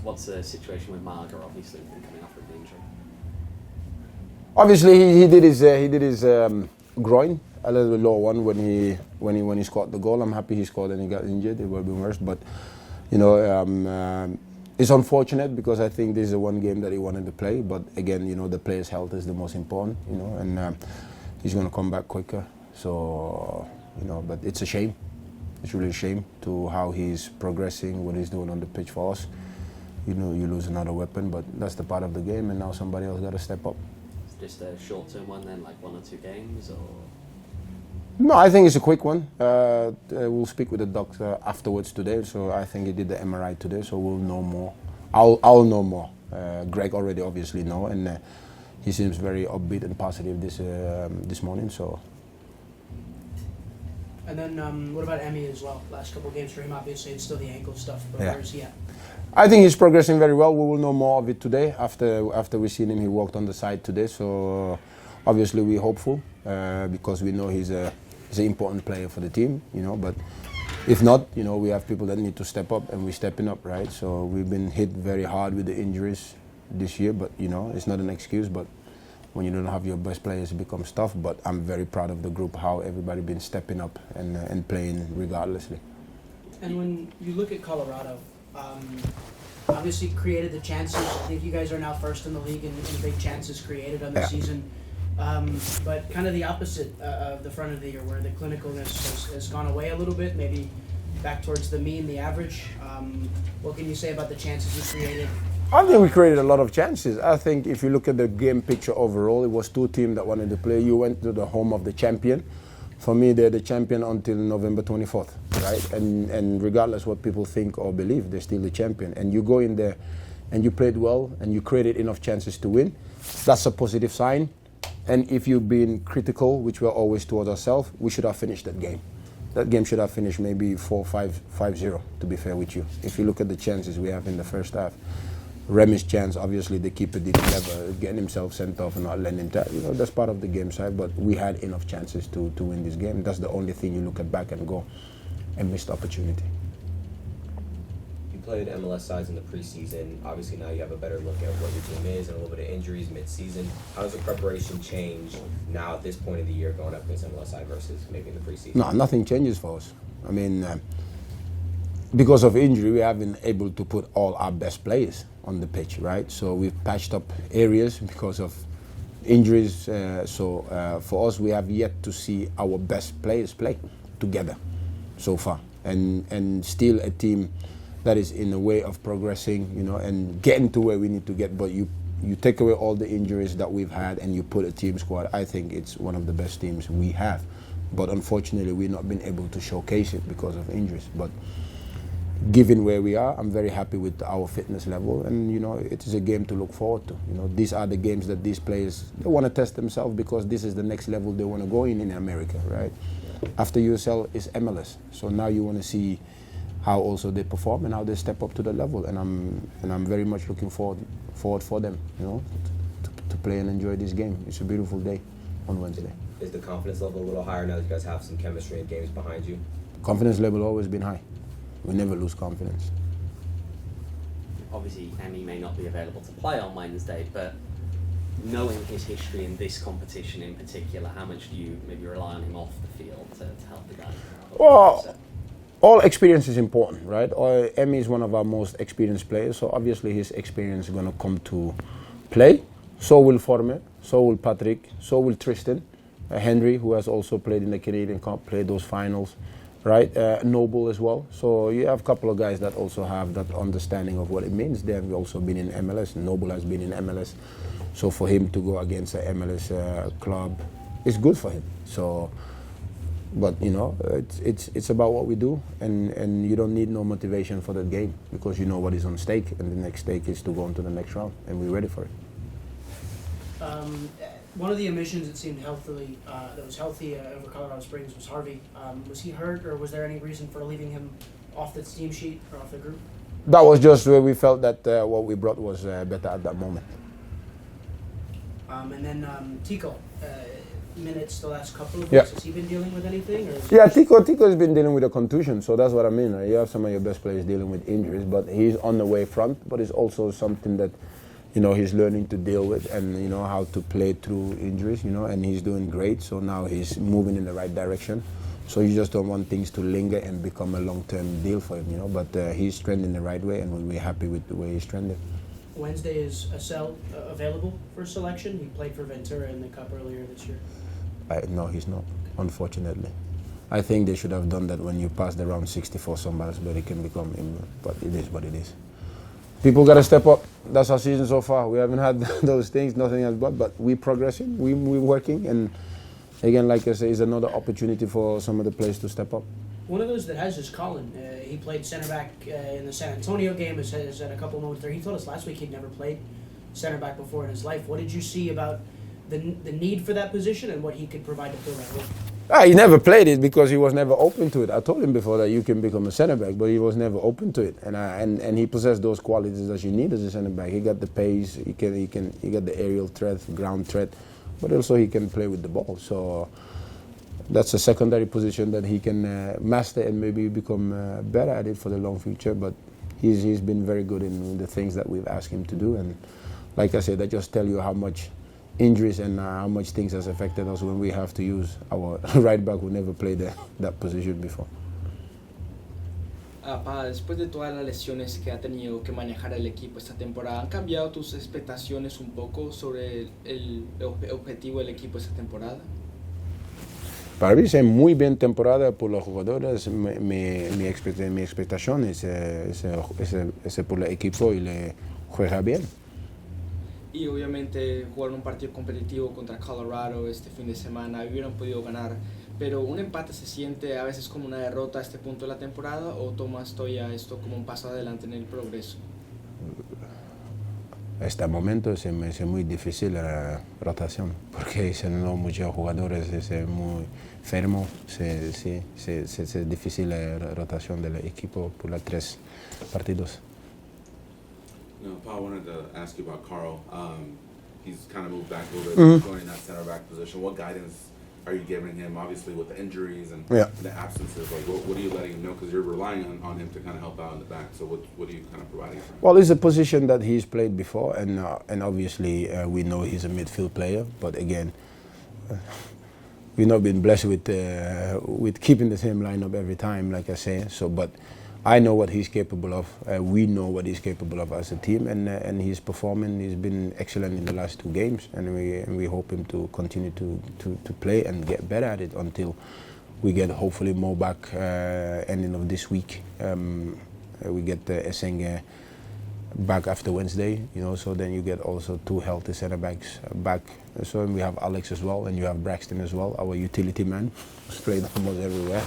What's the situation with Marga? Obviously, been coming off with the injury. Obviously, he did his groin, a little low one when he scored the goal. I'm happy he scored and he got injured. It would have been worse, but you know, it's unfortunate because I think this is the one game that he wanted to play. But again, you know, the player's health is the most important. You know, and he's going to come back quicker. So you know, but it's a shame. It's really a shame to how he's progressing, what he's doing on the pitch for us. You know, you lose another weapon, but that's the part of the game, and now somebody else got to step up. Is this a short-term one then, like 1 or 2 games, or? No, I think it's a quick one. We'll speak with the doctor afterwards today, so I think he did the MRI today, so we'll know more. I'll know more. Greg already obviously know, and he seems very upbeat and positive this morning. So. And then what about Emmy as well? Last couple of games for him, obviously it's still the ankle stuff, but yeah. Where's he at? I think he's progressing very well. We will know more of it today after we've seen him. He walked on the side today, so obviously we're hopeful because we know he's an important player for the team, you know. But if not, you know, we have people that need to step up, and we're stepping up, right? So we've been hit very hard with the injuries this year, but you know, it's not an excuse. But when you don't have your best players, it becomes tough. But I'm very proud of the group, how everybody been stepping up and playing regardlessly. And when you look at Colorado, obviously created the chances. I think you guys are now first in the league in big chances created on the season. But kind of the opposite of the front of the year, where the clinicalness has gone away a little bit, maybe back towards the mean, the average. What can you say about the chances you created? I think we created a lot of chances. I think if you look at the game picture overall, it was 2 teams that wanted to play. You went to the home of the champion. For me, they're the champion until November 24th, right? And regardless what people think or believe, they're still the champion. And you go in there and you played well and you created enough chances to win. That's a positive sign. And if you've been critical, which we're always towards ourselves, we should have finished that game. That game should have finished maybe 4-5-0, to be fair with you. If you look at the chances we have in the first half. Remy's chance, obviously the keeper did clever, getting himself sent off and not letting him tap. You know, that's part of the game side, but we had enough chances to win this game. That's the only thing you look at back and go, and missed opportunity. You played MLS sides in the preseason. Obviously now you have a better look at what your team is and a little bit of injuries mid-season. How does the preparation change now at this point of the year going up against MLS side versus maybe in the preseason? No, nothing changes for us. I mean, because of injury, we haven't been able to put all our best players on the pitch, right? So we've patched up areas because of injuries. For us, we have yet to see our best players play together so far, and still a team that is in a way of progressing, you know, and getting to where we need to get. But you take away all the injuries that we've had and you put a team squad. I think it's one of the best teams we have, but unfortunately, we've not been able to showcase it because of injuries. But given where we are, I'm very happy with our fitness level, and you know, it is a game to look forward to. You know, these are the games that these players, they want to test themselves because this is the next level they want to go in America, right? After USL is MLS, so now you want to see how also they perform and how they step up to the level, and I'm very much looking forward for them, you know, to play and enjoy this game. It's a beautiful day on Wednesday. Is the confidence level a little higher now that you guys have some chemistry and games behind you? Confidence level always been high. We never lose confidence. Obviously, Emmy may not be available to play on Wednesday, but knowing his history in this competition in particular, how much do you maybe rely on him off the field to help the guys? Well, all experience is important, right? Emmy is one of our most experienced players, so obviously his experience is going to come to play. So will Forme, so will Patrick, so will Tristan. Henry, who has also played in the Canadian Cup, played those finals. Right, Noble as well. So you have a couple of guys that also have that understanding of what it means. They have also been in MLS. Noble has been in MLS. So for him to go against an MLS club, it's good for him. So, but you know, it's about what we do, and you don't need no motivation for that game because you know what is on stake, and the next stake is to go on to the next round, and we're ready for it. One of the omissions that seemed that was healthy over Colorado Springs was Harvey. Was he hurt, or was there any reason for leaving him off the team sheet or off the group? That was just where we felt that what we brought was better at that moment. And then Tico, minutes the last couple of Yeah. weeks. Has he been dealing with anything? Or Yeah, Tico has been dealing with a contusion, so that's what I mean. You have some of your best players dealing with injuries, but he's on the way front. But it's also something that, he's learning to deal with, and how to play through injuries. And he's doing great. So now he's moving in the right direction. So you just don't want things to linger and become a long-term deal for him. But he's trending the right way, and we're happy with the way he's trending. Wednesday is Asel available for selection? He played for Ventura in the Cup earlier this year. No, he's not, unfortunately. I think they should have done that when you passed around 64 somebody, but he can become him. But it is what it is. People got to step up. That's our season so far. We haven't had those things, nothing else but we're progressing, we're working, and again, like I say, it's another opportunity for some of the players to step up. One of those that has is Colin. He played center back in the San Antonio game. Has had a couple moments there. He told us last week he'd never played center back before in his life. What did you see about the need for that position and what he could provide to fill that role? He never played it because he was never open to it. I told him before that you can become a center back, but he was never open to it. And he possessed those qualities that you need as a center back. He got the pace. He got the aerial threat, ground threat, but also he can play with the ball. So that's a secondary position that he can master and maybe become better at it for the long future. But he's been very good in the things that we've asked him to do. And like I said, that just tell you how much injuries and how much things has affected us when we have to use our right back who never played that position before. Pa, después de todas las lesiones que ha tenido que manejar el equipo esta temporada, ¿han cambiado tus expectaciones un poco sobre el objetivo del equipo esta temporada? Para mí es muy bien temporada por los jugadores. Mi expectación es por el equipo y le juega bien. Y obviamente jugaron un partido competitivo contra Colorado este fin de semana, hubieran podido ganar, pero un empate se siente a veces como una derrota a este punto de la temporada, ¿o tomas todavía esto como un paso adelante en el progreso? Este momento es muy difícil la rotación, porque no muchos jugadores, es muy enfermo, es difícil la rotación del equipo por los 3 partidos. No, Pa, I wanted to ask you about Carl. He's kind of moved back a little bit, joining that center back position. What guidance are you giving him, obviously with the injuries and the absences? Like, what are you letting him know? Because you're relying on him to kind of help out in the back. So what are you kind of providing for him? Well, it's a position that he's played before, and obviously we know he's a midfield player. But again, we've not been blessed with keeping the same lineup every time, like I say. So, but I know what he's capable of. We know what he's capable of as a team, and he's performing. He's been excellent in the last 2 games, and we hope him to continue to play and get better at it until we get hopefully more back ending of this week. We get Essenge back after Wednesday, so then you get also 2 healthy center backs back. So we have Alex as well, and you have Braxton as well, our utility man, who's played almost everywhere.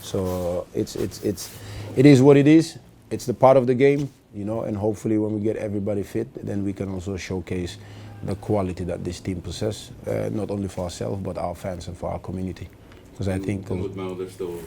So it is what it is. It's the part of the game, and hopefully when we get everybody fit, then we can also showcase the quality that this team possesses, not only for ourselves, but our fans and for our community. Because I think... And with Mel, there's still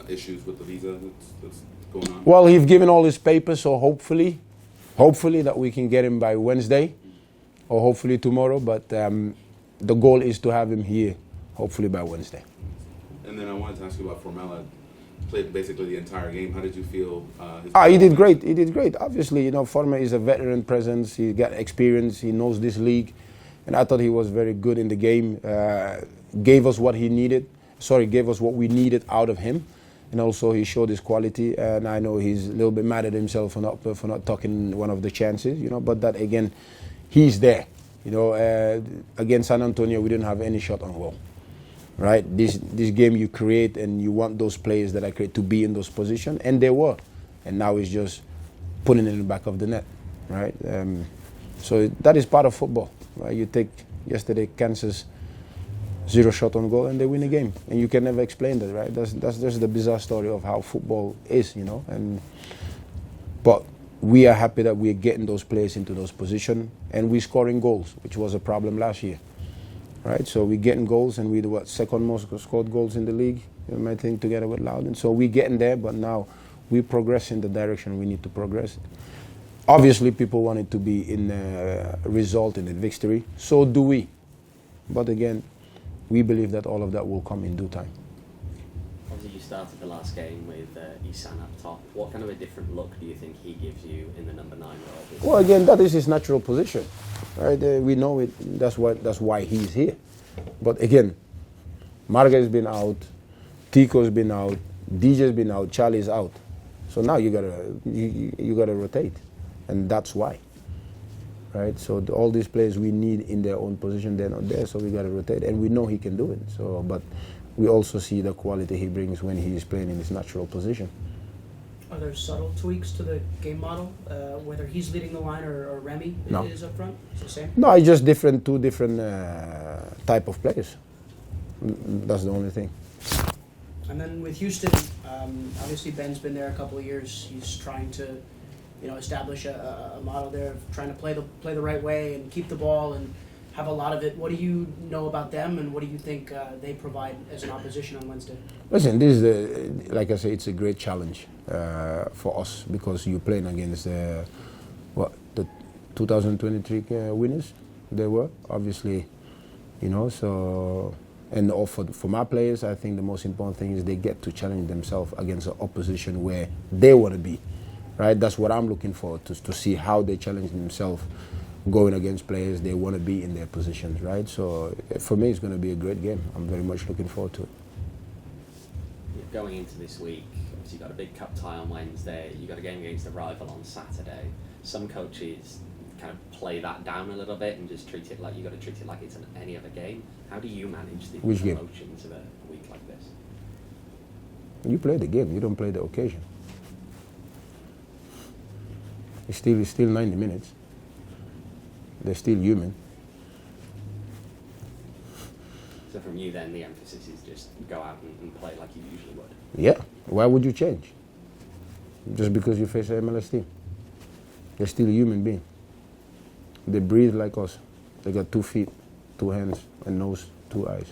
issues with the visa that's going on? Well, he's given all his papers, so hopefully that we can get him by Wednesday, or hopefully tomorrow, but the goal is to have him here, hopefully by Wednesday. And then I wanted to ask you about Formella. Played basically the entire game. How did you feel? He did great. He did great. Obviously, Forma is a veteran presence. He got experience. He knows this league, and I thought he was very good in the game. Gave us what he needed. Gave us what we needed out of him, and also he showed his quality. And I know he's a little bit mad at himself for not taking one of the chances. But that again, he's there. Against San Antonio, we didn't have any shot on goal. Right, this game you create, and you want those players that I create to be in those positions, and they were, and now it's just putting it in the back of the net, right? So that is part of football, right? You take yesterday Kansas 0 shot on goal and they win a game, and you can never explain that, right? That's just the bizarre story of how football is, but we are happy that we're getting those players into those positions, and we're scoring goals, which was a problem last year. Right, so we're getting goals, and we're the second most scored goals in the league, I think, together with Loudon. So we're getting there, but now we progress in the direction we need to progress. Obviously, people want it to be in a result, in a victory. So do we. But again, we believe that all of that will come in due time. Obviously, you started the last game with Isan up top. What kind of a different look do you think he gives you in the number 9 role? Well, again, that is his natural position, right? We know it. That's why he's here. But again, Marga's been out, Tico's been out, DJ's been out, Charlie's out. So now you gotta rotate, and that's why, right? So all these players we need in their own position, they're not there, so we gotta rotate, and we know he can do it. So, but we also see the quality he brings when he is playing in his natural position. Are there subtle tweaks to the game model, whether he's leading the line or Remy No. is up front? It's the same? No, it's just two different type of players. That's the only thing. And then with Houston, obviously Ben's been there a couple of years. He's trying to, establish a model there of trying to play the right way and keep the ball and have a lot of it. What do you know about them, and what do you think they provide as an opposition on Wednesday? Listen, this is like I say, it's a great challenge for us because you're playing against the 2023 winners. They were obviously, so. And for my players, I think the most important thing is they get to challenge themselves against an opposition where they want to be, right? That's what I'm looking for, to see how they challenge themselves going against players they want to be in their positions, right? So for me, it's going to be a great game. I'm very much looking forward to it. Going into this week, obviously you've got a big cup tie on Wednesday, you've got a game against a rival on Saturday. Some coaches kind of play that down a little bit and just treat it like it's any other game. How do you manage the emotions of a week like this? You play the game, you don't play the occasion. It's still 90 minutes. They're still human. So from you then, the emphasis is just go out and play like you usually would? Yeah, why would you change? Just because you face an MLS team. They're still a human being. They breathe like us. They got 2 feet, 2 hands, a nose, 2 eyes.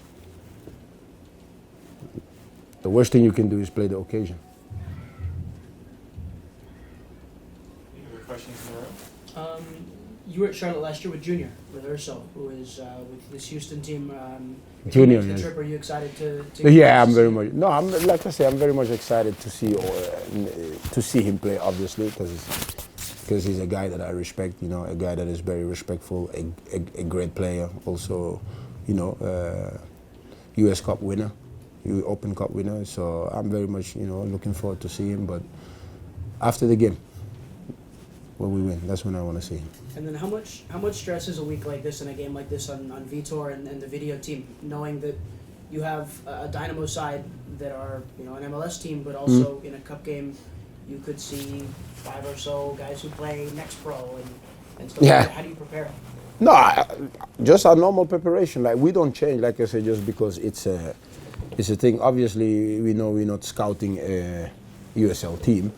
The worst thing you can do is play the occasion. Any other questions in the room? You were at Charlotte last year with Junior, with Urso, who is with this Houston team. Junior, the yes. trip, are you excited to Yeah, I'm very much. No, I'm like I say, I'm very much excited to see him play. Obviously, because he's a guy that I respect. A guy that is very respectful, a great player. Also, U.S. Cup winner, Open Cup winner. So I'm very much looking forward to see him. But after the game, when we win, that's when I want to see him. And then how much stress is a week like this and a game like this on Vitor and the video team, knowing that you have a Dynamo side that are an MLS team, but also in a cup game you could see 5 or so guys who play next pro and stuff. Yeah. Like that. How do you prepare? No, just our normal preparation. Like we don't change, like I said, just because it's a thing. Obviously, we know we're not scouting a USL team.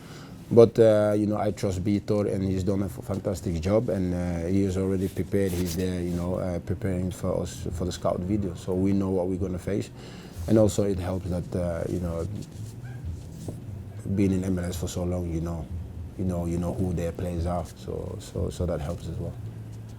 But, I trust Vitor, and he's done a fantastic job, and he is already prepared. He's there, preparing for us for the scout video. So we know what we're going to face. And also it helps that, being in MLS for so long, you know who their players are. So that helps as well.